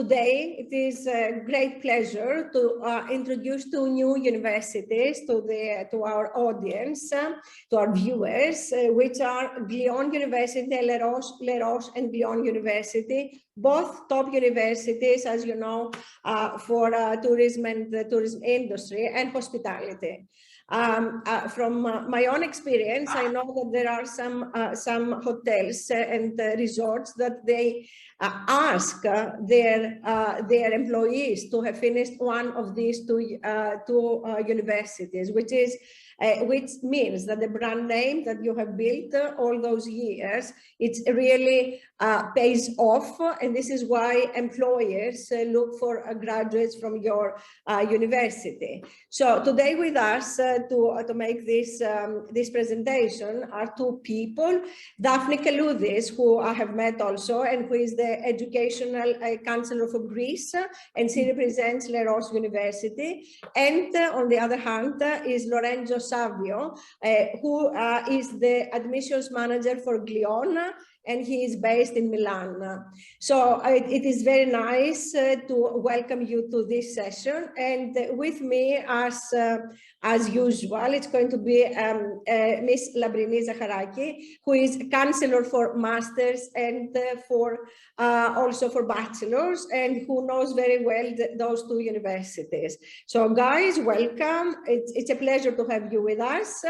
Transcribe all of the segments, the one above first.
today it is a great pleasure to introduce two new universities to our audience, to our viewers, which are Glion University, Roches and Glion University, both top universities, as you know, for tourism and the tourism industry and hospitality. From my own experience, I know that there are some hotels and resorts that they ask their employees to have finished one of these two universities, which means that the brand name that you have built all those years, it's really pays off, and this is why employers look for graduates from your university. So today with us to make this this presentation are two people, Daphne Kaloudis, who I have met also, and who is the educational counselor for Greece, and she represents Roches University, and on the other hand is Lorenzo Savio, who is the admissions manager for Glion, and he is based in Milan. So it is very nice to welcome you to this session. And with me, as usual, it's going to be Miss Labrini Zacharaki, who is counselor for masters and also for bachelors, and who knows very well those two universities. So guys, welcome. It's a pleasure to have you with us.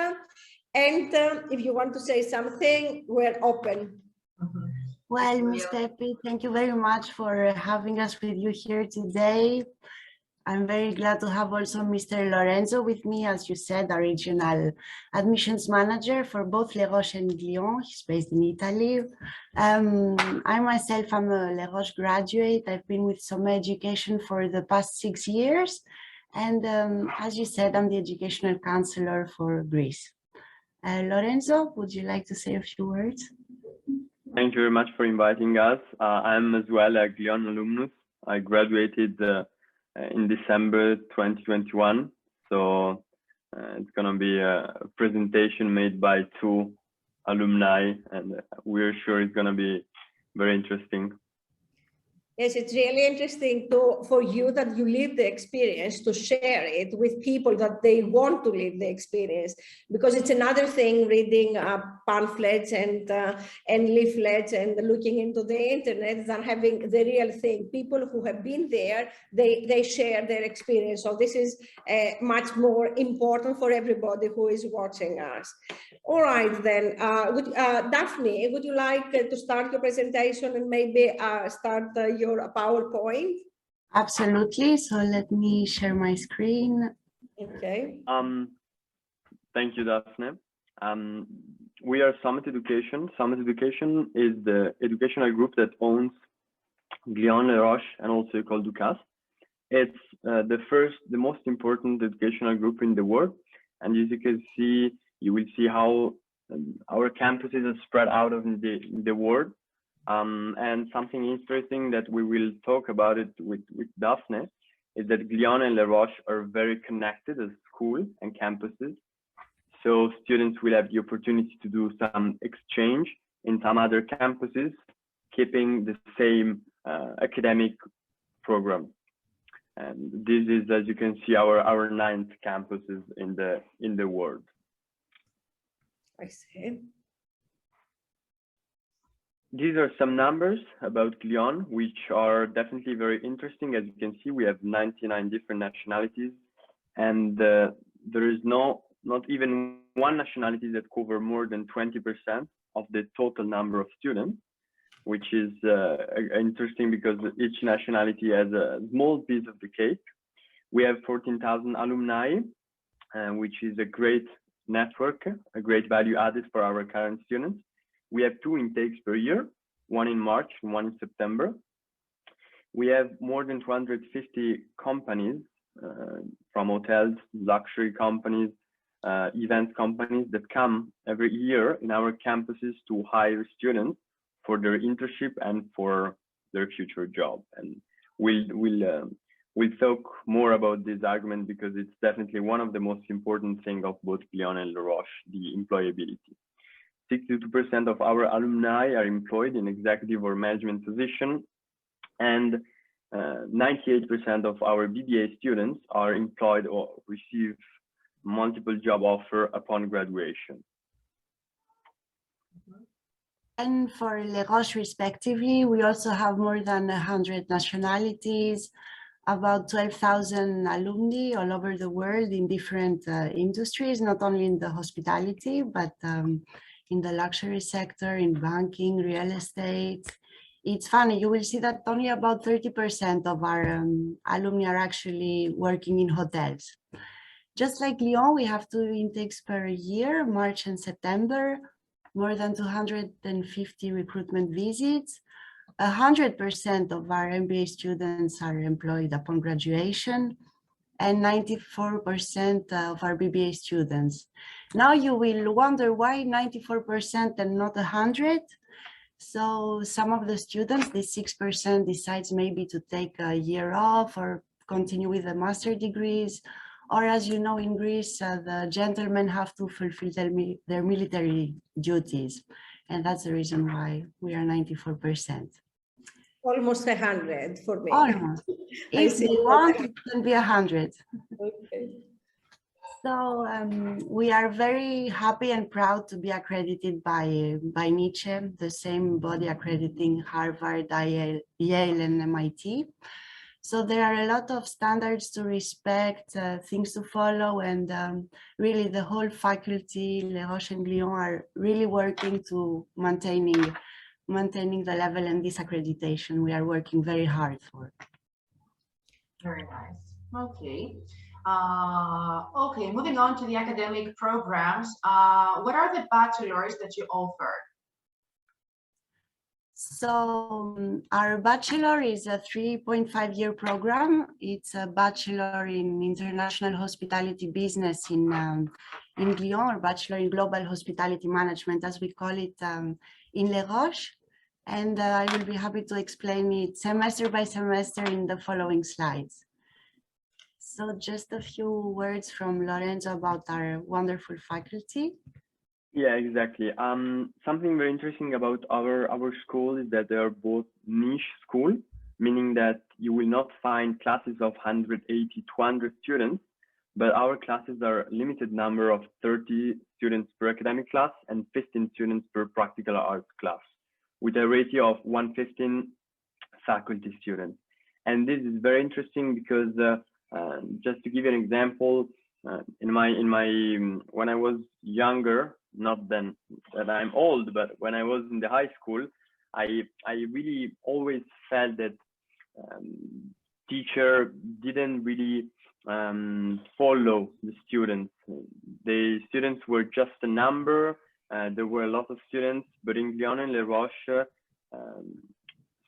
And if you want to say something, we're open. Well, Ms. Pepi, thank you very much for having us with you here today. I'm very glad to have also Mr. Lorenzo with me, as you said, our regional admissions manager for both Roches and Glion. He's based in Italy. I myself am a Roches graduate. I've been with Summer Education for the past 6 years. And as you said, I'm the educational counselor for Greece. Lorenzo, would you like to say a few words? Thank you very much for inviting us. I'm as well a Glion alumnus. I graduated in December 2021. So it's going to be a presentation made by two alumni, and we're sure it's going to be very interesting. Yes, it's really interesting for you that you live the experience, to share it with people that they want to live the experience, because it's another thing reading pamphlets and leaflets and looking into the internet than having the real thing. People who have been there, they share their experience. So this is much more important for everybody who is watching us. All right, then, Daphne, would you like to start your presentation and maybe start your PowerPoint? Absolutely. So let me share my screen. Okay. Thank you, Daphne. We are Summit Education. Summit Education is the educational group that owns Glion, Roches, and also École du Castres. It's the most important educational group in the world. And as you can see, you will see how our campuses are spread out in the world. And something interesting that we will talk about it with Daphne is that Glion and Roches are very connected as school and campuses. So students will have the opportunity to do some exchange in some other campuses, keeping the same academic program. And this is, as you can see, our 9th campuses in the world. I see. These are some numbers about Glion, which are definitely very interesting. As you can see, we have 99 different nationalities, and there is not even one nationality that cover more than 20% of the total number of students, which is interesting because each nationality has a small piece of the cake. We have 14,000 alumni, which is a great network, a great value added for our current students. We have 2 intakes per year, one in March and one in September. We have more than 250 companies, from hotels, luxury companies, event companies that come every year in our campuses to hire students for their internship and for their future job. And we'll talk more about this argument because it's definitely one of the most important things of both Glion and Roches, the employability. 62% of our alumni are employed in executive or management position, and 98% of our BBA students are employed or receive multiple job offer upon graduation. And for Les Roches respectively, we also have more than 100 nationalities, about 12,000 alumni all over the world in different industries, not only in the hospitality, but in the luxury sector, in banking, real estate. It's funny, you will see that only about 30% of our alumni are actually working in hotels. Just like Glion, we have 2 intakes per year, March and September, more than 250 recruitment visits. 100% of our MBA students are employed upon graduation, and 94% of our BBA students. Now you will wonder why 94% and not 100? So some of the students, the 6% decides maybe to take a year off or continue with the master degrees. Or as you know, in Greece, the gentlemen have to fulfill their military duties. And that's the reason why we are 94%. Almost 100 for me. Almost. If they want, it can be 100. Okay. So we are very happy and proud to be accredited by Nietzsche, the same body accrediting Harvard, Yale, and MIT. So there are a lot of standards to respect, things to follow, and really the whole faculty, Les Roches and Glion, are really working to maintaining the level and this accreditation we are working very hard for. Very nice. Okay. Okay, moving on to the academic programs. What are the bachelors that you offer? So our bachelor is a 3.5-year program. It's a bachelor in international hospitality business in Glion, or bachelor in global hospitality management, as we call it in Les Roches. And I will be happy to explain it semester by semester in the following slides. So just a few words from Lorenzo about our wonderful faculty. Yeah, exactly. Something very interesting about our school is that they are both niche school, meaning that you will not find classes of 180, 200 students, but our classes are limited number of 30 students per academic class and 15 students per practical arts class, with a ratio of 115 faculty students. And this is very interesting because just to give you an example, when I was younger, not then that I'm old, but when I was in the high school, I really always felt that teacher didn't really follow the students. The students were just a number. There were a lot of students, but in Glion and Les Roches,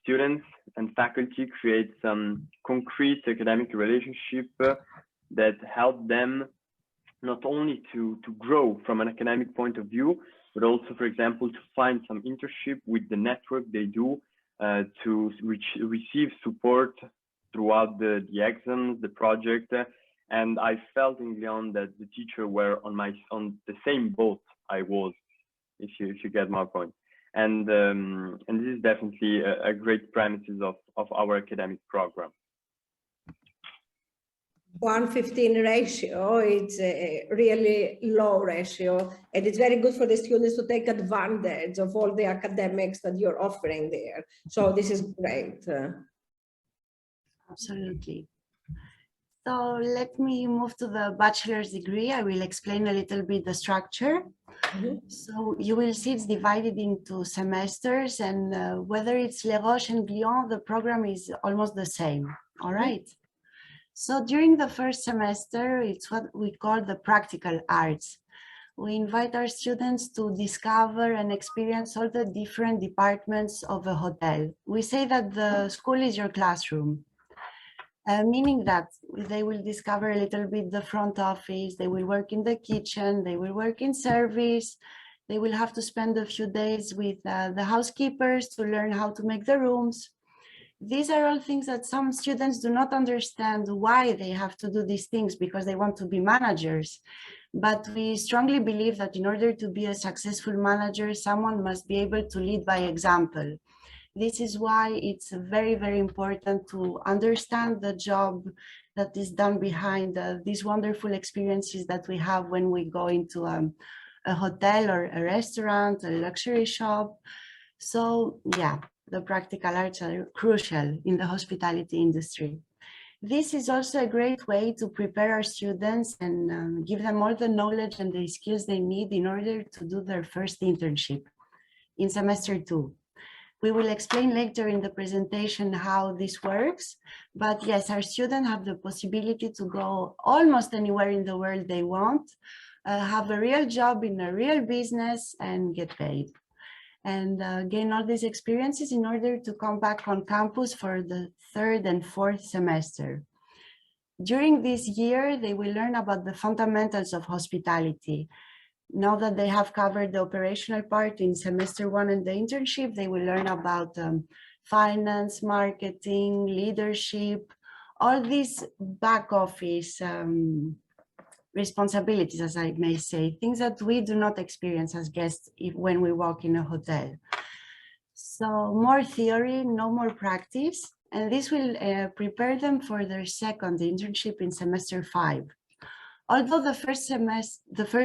students and faculty create some concrete academic relationship that help them not only to grow from an academic point of view, but also, for example, to find some internship with the network they do, to receive support throughout the exams, the project. And I felt in Glion that the teacher were on the same boat I was, if you get my point. And this is definitely a great premises of our academic program. 1:15 ratio, it's a really low ratio, and it's very good for the students to take advantage of all the academics that you're offering there. So this is great. Absolutely. So let me move to the bachelor's degree. I will explain a little bit the structure. So you will see it's divided into semesters, and whether it's Les Roches and Glion, the program is almost the same. All right. So during the first semester, it's what we call the practical arts. We invite our students to discover and experience all the different departments of a hotel. We say that the school is your classroom, meaning that they will discover a little bit the front office, they will work in the kitchen, they will work in service, they will have to spend a few days with the housekeepers to learn how to make the rooms. These are all things that some students do not understand why they have to do these things, because they want to be managers. But we strongly believe that in order to be a successful manager, someone must be able to lead by example. This is why it's very, very important to understand the job that is done behind these wonderful experiences that we have when we go into a hotel or a restaurant, a luxury shop. So yeah, the practical arts are crucial in the hospitality industry. This is also a great way to prepare our students and give them all the knowledge and the skills they need in order to do their first internship in semester 2. We will explain later in the presentation how this works, but yes, our students have the possibility to go almost anywhere in the world they want, have a real job in a real business and get paid. And gain all these experiences in order to come back on campus for the 3rd and 4th semester. During this year, they will learn about the fundamentals of hospitality. Now that they have covered the operational part in semester 1 and the internship, they will learn about finance, marketing, leadership, all these back office responsibilities, as I may say, things that we do not experience as guests when we walk in a hotel. So more theory, no more practice, and this will prepare them for their second internship in semester 5. Although the first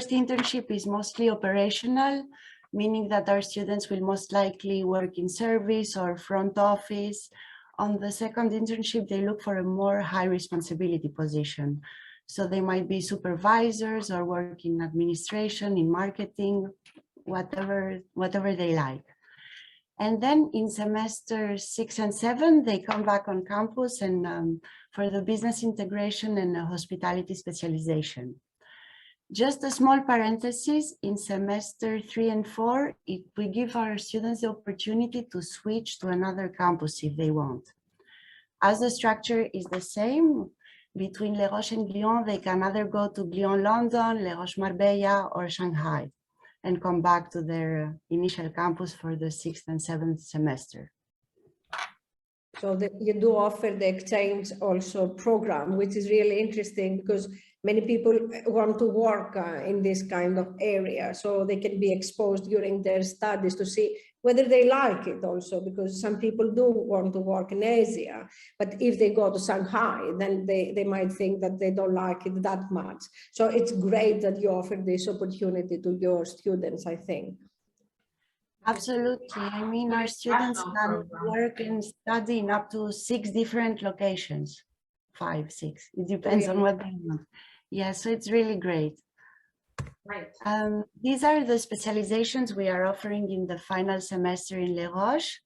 internship is mostly operational, meaning that our students will most likely work in service or front office, on the second internship, they look for a more high responsibility position. So they might be supervisors or work in administration, in marketing, whatever they like. And then in semester 6 and 7, they come back on campus and for the business integration and hospitality specialization. Just a small parenthesis, in semester 3 and 4, we give our students the opportunity to switch to another campus if they want. As the structure is the same, between Les Roches and Glion, they can either go to Glion London, Les Roches Marbella, or Shanghai, and come back to their initial campus for the 6th and 7th semester. So you do offer the exchange also program, which is really interesting because many people want to work in this kind of area, so they can be exposed during their studies to see whether they like it also, because some people do want to work in Asia, but if they go to Shanghai, then they might think that they don't like it that much. So it's great that you offer this opportunity to your students, I think. Absolutely. I mean, our students can work and study in up to 6 different locations, 5, 6. It depends on what they want. Yeah, so it's really great. Right. These are the specializations we are offering in the final semester in Les Roches.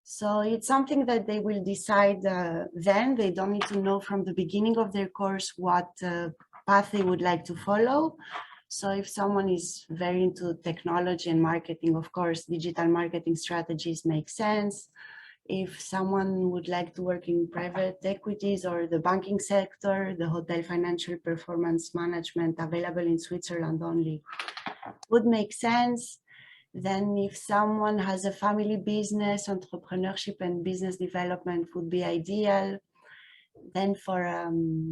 So it's something that they will decide then. They don't need to know from the beginning of their course what path they would like to follow. So if someone is very into technology and marketing, of course, digital marketing strategies make sense. If someone would like to work in private equities or the banking sector, the hotel financial performance management available in Switzerland only would make sense. Then if someone has a family business, entrepreneurship and business development would be ideal. Then for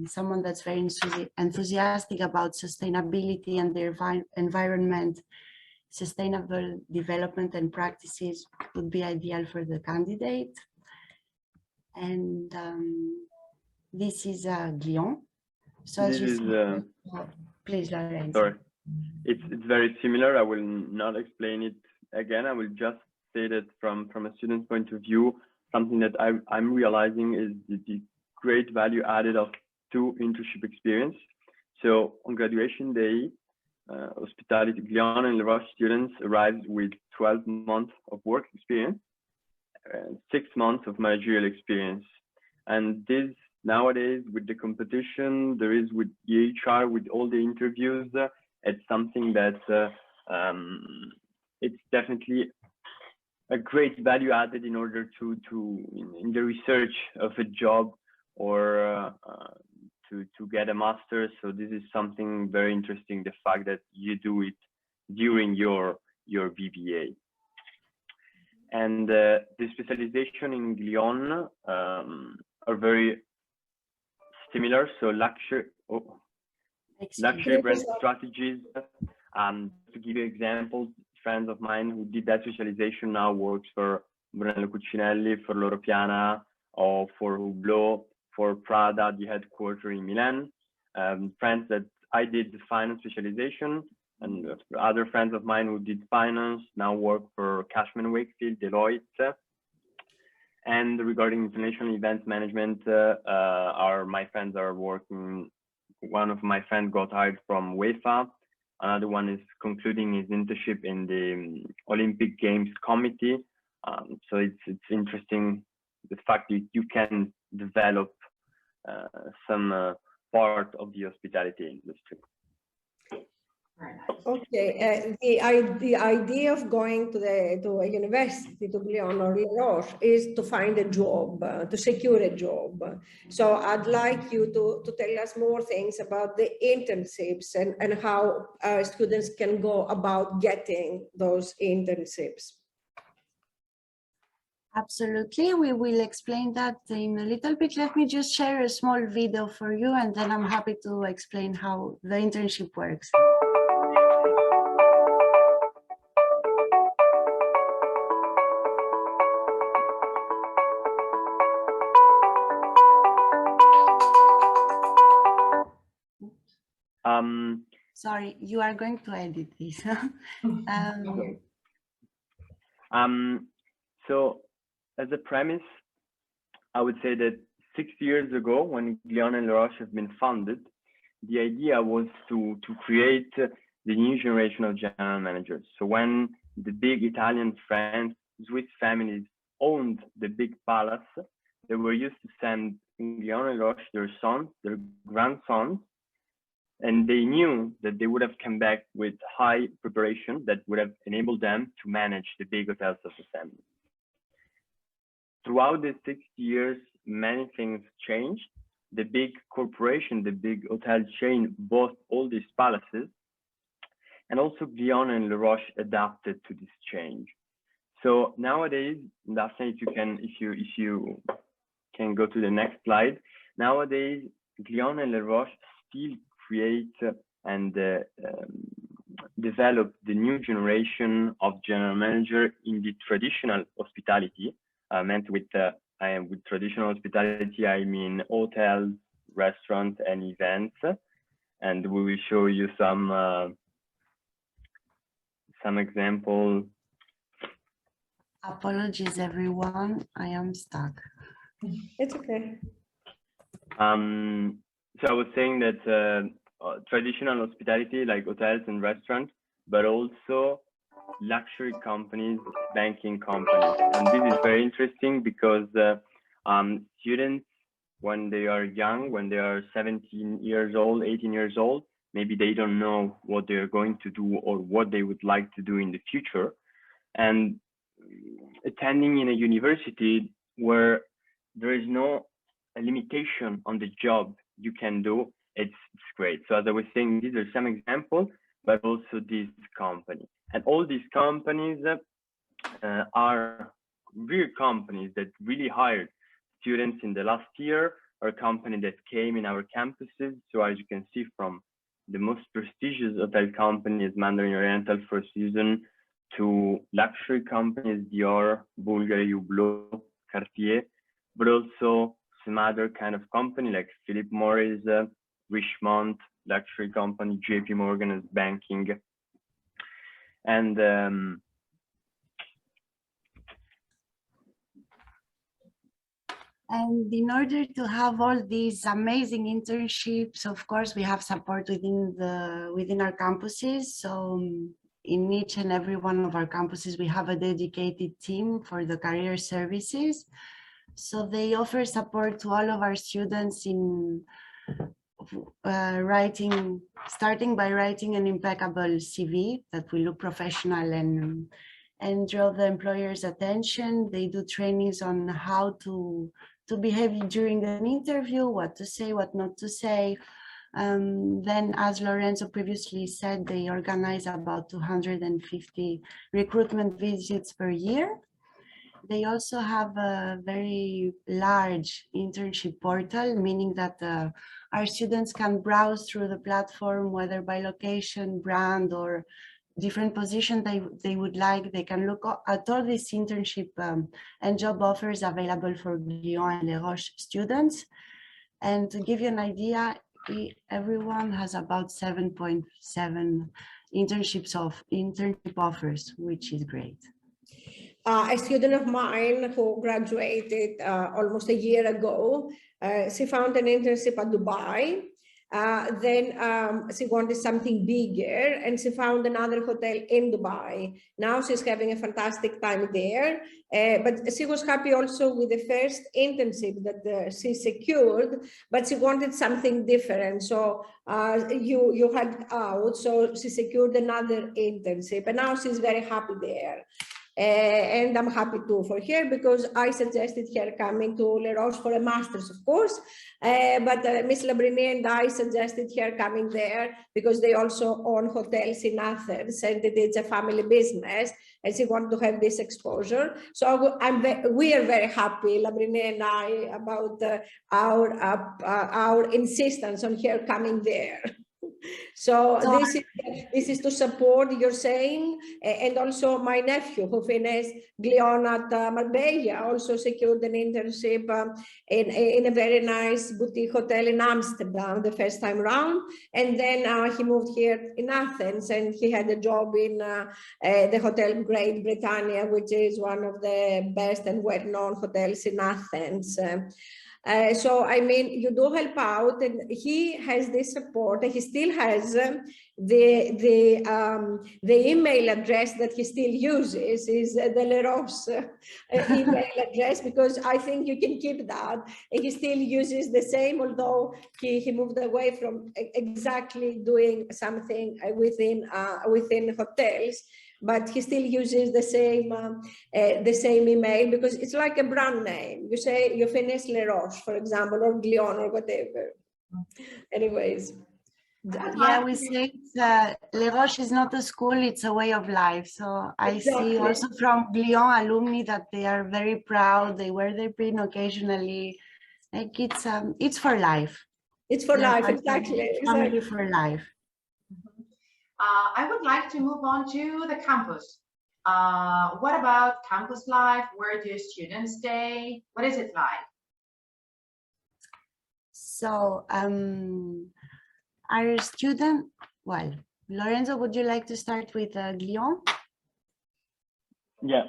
someone that's very enthusiastic about sustainability and the environment, sustainable development and practices would be ideal for the candidate. And this is Glion. So as you see, please, Lorenzo. Sorry, it's very similar. I will not explain it again. I will just say that from a student's point of view, something that I'm realizing is the great value added of 2 internship experience. So on graduation day, hospitality Glion and Les Roches students arrived with 12 months of work experience, 6 months of managerial experience. And this nowadays with the competition there is with EHR, with all the interviews, it's something that it's definitely a great value added in order in the research of a job or to get a master's. So this is something very interesting, the fact that you do it during your BBA. And the specialization in Glion are very similar. So luxury brand strategies. To give you examples, friends of mine who did that specialization now works for Brunello Cucinelli, for Loro Piana, or for Hublot, for Prada, the headquarters in Milan. Friends that I did the finance specialization, and other friends of mine who did finance now work for Cashman Wakefield, Deloitte. And regarding international events management, my friends are working. One of my friends got hired from UEFA. Another one is concluding his internship in the Olympic Games Committee. So it's interesting the fact that you can develop some part of the hospitality industry. Very nice. Okay, the idea of going to a university, to Glion or Roches, is to find a job, to secure a job. So I'd like you to tell us more things about the internships and how students can go about getting those internships. Absolutely, we will explain that in a little bit. Let me just share a small video for you, and then I'm happy to explain how the internship works. Sorry, you are going to edit this. So as a premise, I would say that 6 years ago, when Glion and Roches have been founded, the idea was to create the new generation of general managers. So when the big Italian, French, Swiss families owned the big palace, they were used to send Glion and Roches their sons, their grandsons, and they knew that they would have come back with high preparation that would have enabled them to manage the big hotels of the family. Throughout the 6 years, many things changed. The big corporation, the big hotel chain bought all these palaces, and also Glion and Roches adapted to this change. So nowadays, Daphne, if you can go to the next slide. Nowadays, Glion and Roches still create and develop the new generation of general manager in the traditional hospitality. Meant with traditional hospitality, I mean hotels, restaurants, and events. And we will show you some example. Apologies, everyone. I am stuck. It's okay. So I was saying that traditional hospitality, like hotels and restaurants, but also luxury companies, banking companies. And this is very interesting because students, when they are young, when they are 17 years old, 18 years old, maybe they don't know what they're going to do or what they would like to do in the future. And attending in a university where there is no limitation on the job you can do, it's great. So as I was saying, these are some examples, but also this company. And all these companies are real companies that really hired students in the last year, or a company that came in our campuses. So as you can see, from the most prestigious hotel companies, Mandarin Oriental, Four Seasons, to luxury companies, Dior, Bulgari, Hublot, Cartier, but also some other kind of company like Philip Morris, Richemont, luxury company, JP Morgan as banking. And in order to have all these amazing internships, of course, we have support within our campuses. So in each and every one of our campuses, we have a dedicated team for the career services. So they offer support to all of our students in starting by writing an impeccable CV that will look professional and draw the employer's attention. They do trainings on how to behave during an interview, what to say, what not to say. Then, as Lorenzo previously said, they organize about 250 recruitment visits per year. They also have a very large internship portal, meaning that our students can browse through the platform, whether by location, brand, or different positions they would like, they can look at all these internship and job offers available for Glion and Les Roches students. And to give you an idea, everyone has about 7.7 internship offers, which is great. A student of mine who graduated almost a year ago, she found an internship at Dubai. Then she wanted something bigger and she found another hotel in Dubai. Now she's having a fantastic time there, but she was happy also with the first internship that she secured, but she wanted something different. So you had out, so she secured another internship and now she's very happy there. And I'm happy too for her because I suggested her coming to Les Roches for a master's, of course, but Miss Labrinier and I suggested her coming there because they also own hotels in Athens and it's a family business and she wanted to have this exposure. So we are very happy, Labrinier and I, about our insistence on her coming there. So this is to support your saying, and also my nephew who finished Glion at Marbella also secured an internship in a very nice boutique hotel in Amsterdam the first time round, and then he moved here in Athens and he had a job in the Hotel Great Britannia, which is one of the best and well-known hotels in Athens. So, I mean, you do help out and he has this support. He still has the email address that he still uses is the Les Roches email address, because I think you can keep that. And he still uses the same, although he moved away from exactly doing something within hotels. But he still uses the same email because it's like a brand name. You say you finish Les Roches, for example, or Glion or whatever. Anyways. Yeah, we say Les Roches is not a school, it's a way of life. So I see also from Glion alumni that they are very proud. They wear their pin occasionally. Like it's for life. It's for life, exactly. Family for life. I would like to move on to the campus. What about campus life? Where do students stay? What is it like? So our student, well, Lorenzo, would you like to start with Glion? Yeah,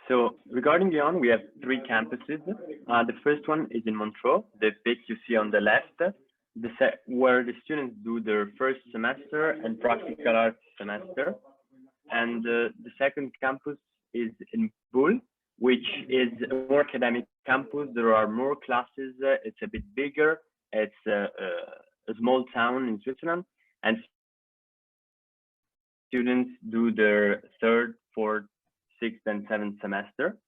so regarding Glion, we have 3 campuses. The first one is in Montreux, the pic you see on the left, where the students do their first semester and practical arts semester. And the second campus is in Bull, which is a more academic campus. There are more classes, it's a bit bigger, it's a small town in Switzerland, and students do their 3rd, 4th, 6th, and 7th semester.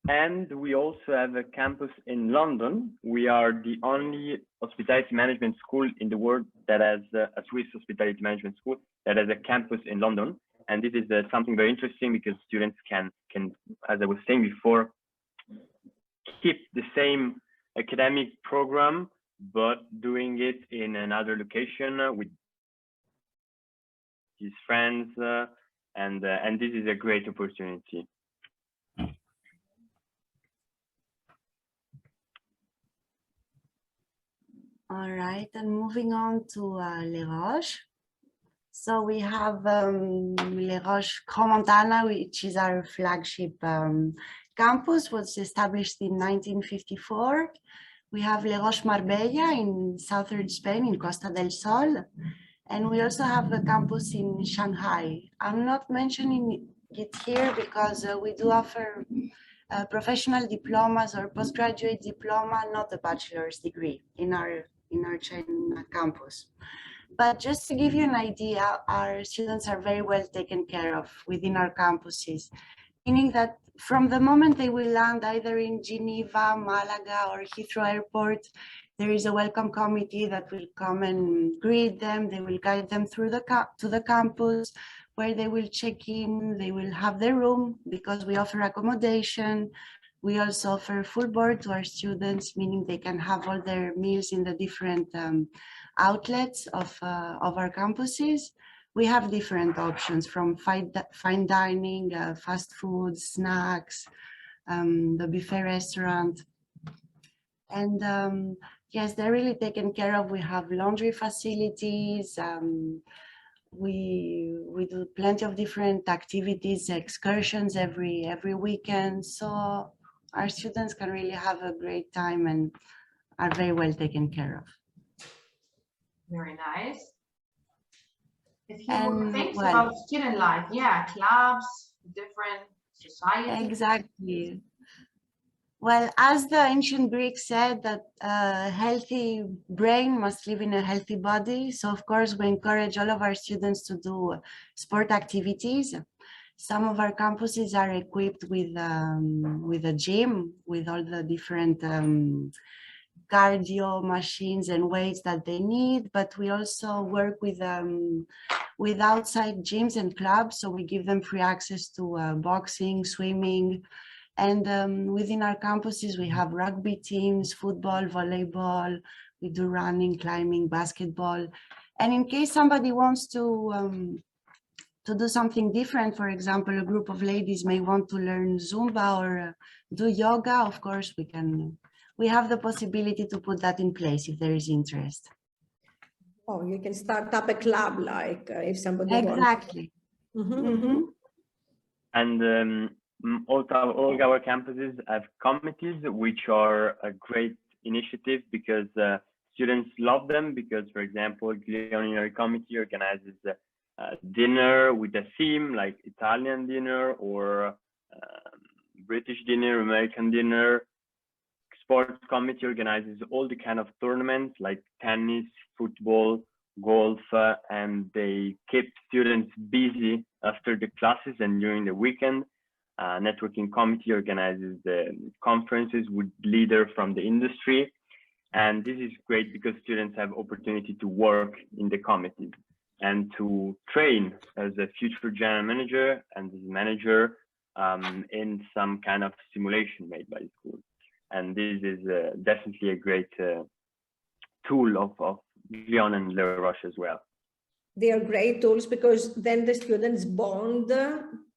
And we also have a campus in London. We are the only hospitality management school in the world that has a Swiss hospitality management school that has a campus in London. And this is something very interesting because students can, as I was saying before, keep the same academic program, but doing it in another location with his friends, and this is a great opportunity. All right, and moving on to Les Roches. So we have Les Roches Crans-Montana, which is our flagship campus, was established in 1954. We have Les Roches Marbella in southern Spain, in Costa del Sol. And we also have a campus in Shanghai. I'm not mentioning it here because we do offer professional diplomas or postgraduate diploma, not a bachelor's degree in our China campus. But just to give you an idea, our students are very well taken care of within our campuses, meaning that from the moment they will land either in Geneva, Malaga, or Heathrow Airport, there is a welcome committee that will come and greet them. They will guide them through to the campus, where they will check in. They will have their room because we offer accommodation. We also offer full board to our students, meaning they can have all their meals in the different outlets of our campuses. we have different options from fine dining, fast food, snacks, the buffet restaurant. And yes, they're really taken care of. We have laundry facilities. We do plenty of different activities, excursions every weekend. So our students can really have a great time and are very well taken care of. Very nice. A few And, more things well, about student life. Yeah, clubs, different societies. Exactly. Well, as the ancient Greeks said, that a healthy brain must live in a healthy body. So of course, we encourage all of our students to do sport activities. Some of our campuses are equipped with a gym with all the different cardio machines and weights that they need. But we also work with outside gyms and clubs. So we give them free access to boxing, swimming. And within our campuses, we have rugby teams, football, volleyball. We do running, climbing, basketball. And in case somebody wants to do something different, for example, a group of ladies may want to learn Zumba or do yoga, of course, we have the possibility to put that in place if there is interest. Oh, you can start up a club, like if somebody Exactly. wants. Mm-hmm. And all our campuses have committees, which are a great initiative because students love them. Because, for example, Glion committee organizes dinner with a theme like Italian dinner or British dinner, American dinner. Sports committee organizes all the kind of tournaments like tennis, football, golf, and they keep students busy after the classes and during the weekend. Networking committee organizes the conferences with leaders from the industry. And this is great because students have opportunity to work in the committees and to train as a future general manager and as manager in some kind of simulation made by the school. And this is definitely a great tool of Glion and Roches as well. They are great tools because then the students bond,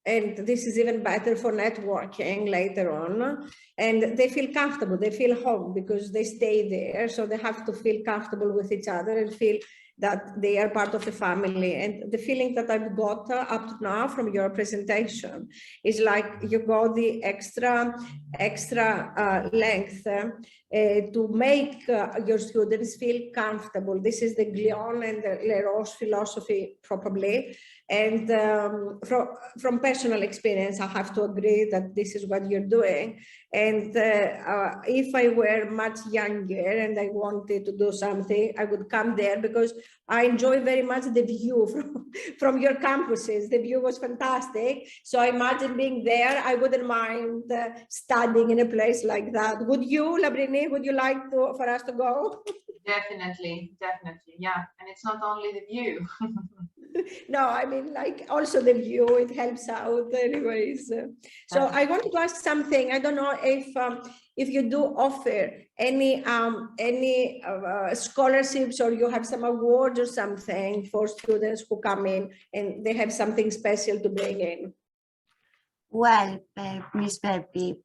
and this is even better for networking later on. And they feel comfortable, they feel home because they stay there. So they have to feel comfortable with each other and feel that they are part of a family. And the feeling that I've got up to now from your presentation is like you got the extra length to make your students feel comfortable. This is the Glion and the Roches philosophy, probably. And from personal experience, I have to agree that this is what you're doing. And if I were much younger and I wanted to do something, I would come there because I enjoy very much the view from your campuses. The view was fantastic. So I imagine being there, I wouldn't mind studying in a place like that. Would you, Labrini, would you like for us to go? Definitely, definitely, yeah. And it's not only the view. No, I mean, like also the view, it helps out anyways. So I wanted to ask something. I don't know if you do offer any scholarships or you have some awards or something for students who come in and they have something special to bring in. Well, Miss Pepi,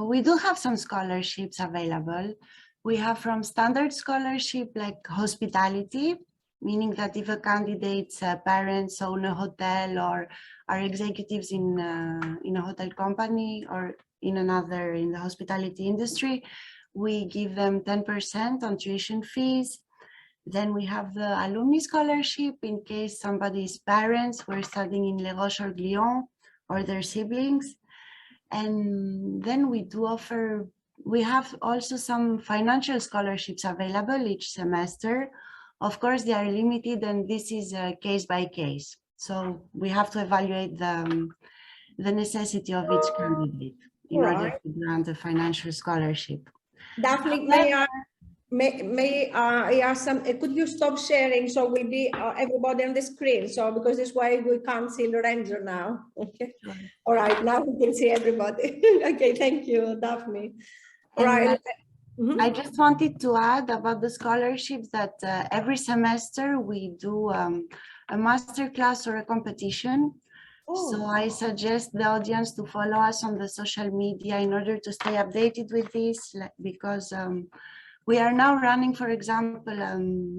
we do have some scholarships available. We have from standard scholarship like hospitality, meaning that if a candidate's parents own a hotel or are executives in a hotel company or in the hospitality industry, we give them 10% on tuition fees. Then we have the alumni scholarship in case somebody's parents were studying in Les Roches or Glion or their siblings. And then we have also some financial scholarships available each semester. Of course, they are limited and this is case by case. So we have to evaluate the necessity of each candidate in order to grant a financial scholarship. Daphne, may I ask some, could you stop sharing so we'll be everybody on the screen? So because this way we can't see Lorenzo now. Okay. Sure. All right, now we can see everybody. Okay, thank you, Daphne. All right. I just wanted to add about the scholarships that every semester we do a masterclass or a competition. So I suggest the audience to follow us on the social media in order to stay updated with this, because we are now running, for example,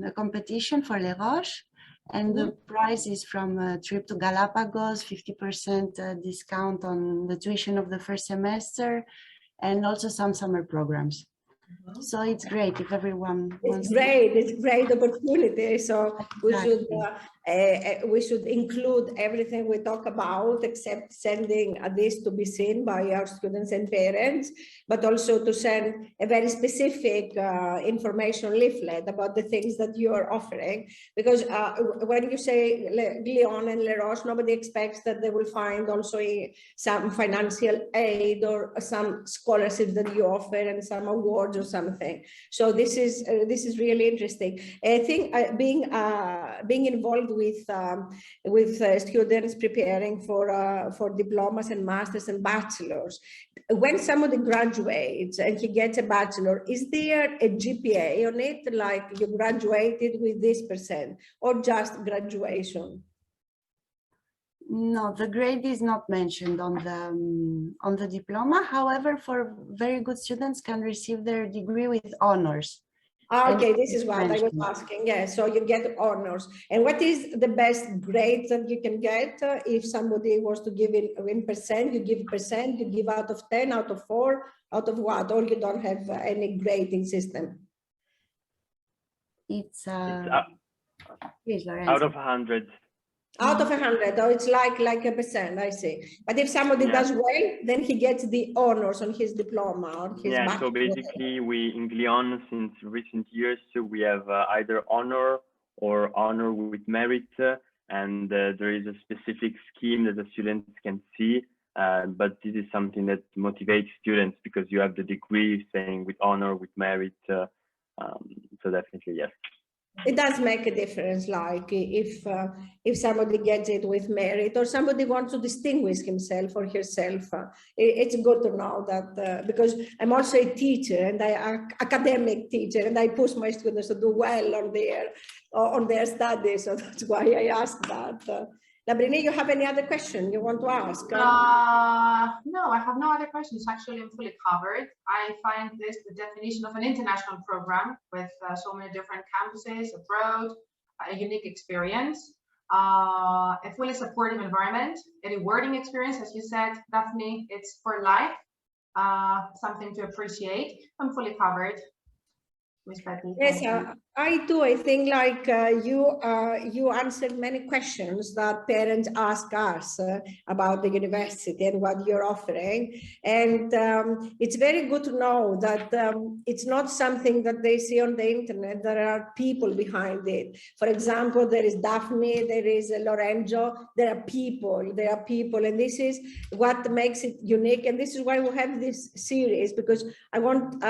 a competition for Les Roches, and the prize is from a trip to Galapagos, 50% discount on the tuition of the first semester, and also some summer programs. So it's great if everyone wants. It's great opportunity. So we should include everything we talk about, except sending this to be seen by our students and parents, but also to send a very specific information leaflet about the things that you are offering. Because when you say Glion and Les Roches, nobody expects that they will find also some financial aid or some scholarships that you offer and some awards or something. So this is really interesting. I think being involved with students preparing for diplomas and masters and bachelors, when somebody graduates and he gets a bachelor, is there a GPA on it, like you graduated with this percent, or just graduation? No, the grade is not mentioned on the diploma. However, for very good students can receive their degree with honors. Okay, this is what I was asking. Yeah, so you get honors. And what is the best grade that you can get if somebody was to give in percent? You give percent, you give out of 10, out of 4, out of what? Or you don't have any grading system? It's out of 100. Out of 100, or it's like a percent, I see. But if somebody does well, then he gets the honors on his diploma or his bachelor. So basically we in Glion since recent years, we have either honor or honor with merit, and there is a specific scheme that the students can see, but this is something that motivates students because you have the degree saying with honor, with merit, so definitely yes. It does make a difference, like if somebody gets it with merit or somebody wants to distinguish himself or herself. It's good to know that because I'm also a teacher and academic teacher, and I push my students to do well on their studies. So that's why I asked that. Labrini, you have any other question you want to ask? No, I have no other questions. Actually, I'm fully covered. I find this the definition of an international program with so many different campuses abroad, a unique experience, a fully supportive environment, a rewarding experience, as you said, Daphne. It's for life, something to appreciate. I'm fully covered. Yes, I do. I think like you answered many questions that parents ask us about the university and what you're offering. And it's very good to know that it's not something that they see on the internet. There are people behind it. For example, there is Daphne, there is Lorenzo, there are people, and this is what makes it unique. And this is why we have this series, because I want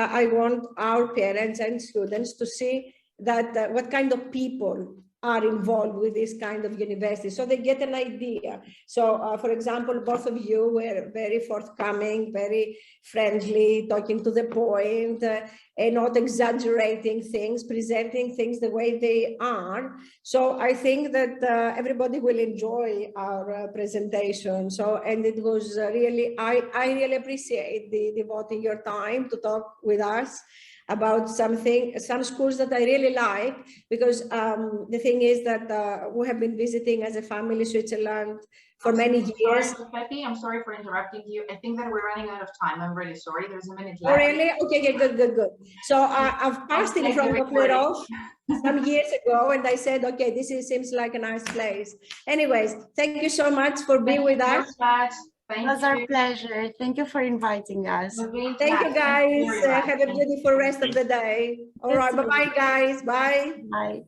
our parents and students to see that what kind of people are involved with this kind of university, so they get an idea. So for example, both of you were very forthcoming, very friendly, talking to the point, and not exaggerating things, presenting things the way they are. So I think that everybody will enjoy our presentation. So, and it was really, I really appreciate devoting your time to talk with us about some schools that I really like, because the thing is that we have been visiting as a family Switzerland for many years. Pepe, I'm sorry for interrupting you. I think that we're running out of time. I'm really sorry. There's a minute Oh, left. really? Okay, good. So I've passed in front of Les Roches some years ago, and I said, okay, this seems like a nice place. Anyways, thank you so much for being with us. It was our pleasure. Thank you for inviting us. Thank you, guys. Have a beautiful rest of the day. All right. Bye-bye, guys. Bye. Bye.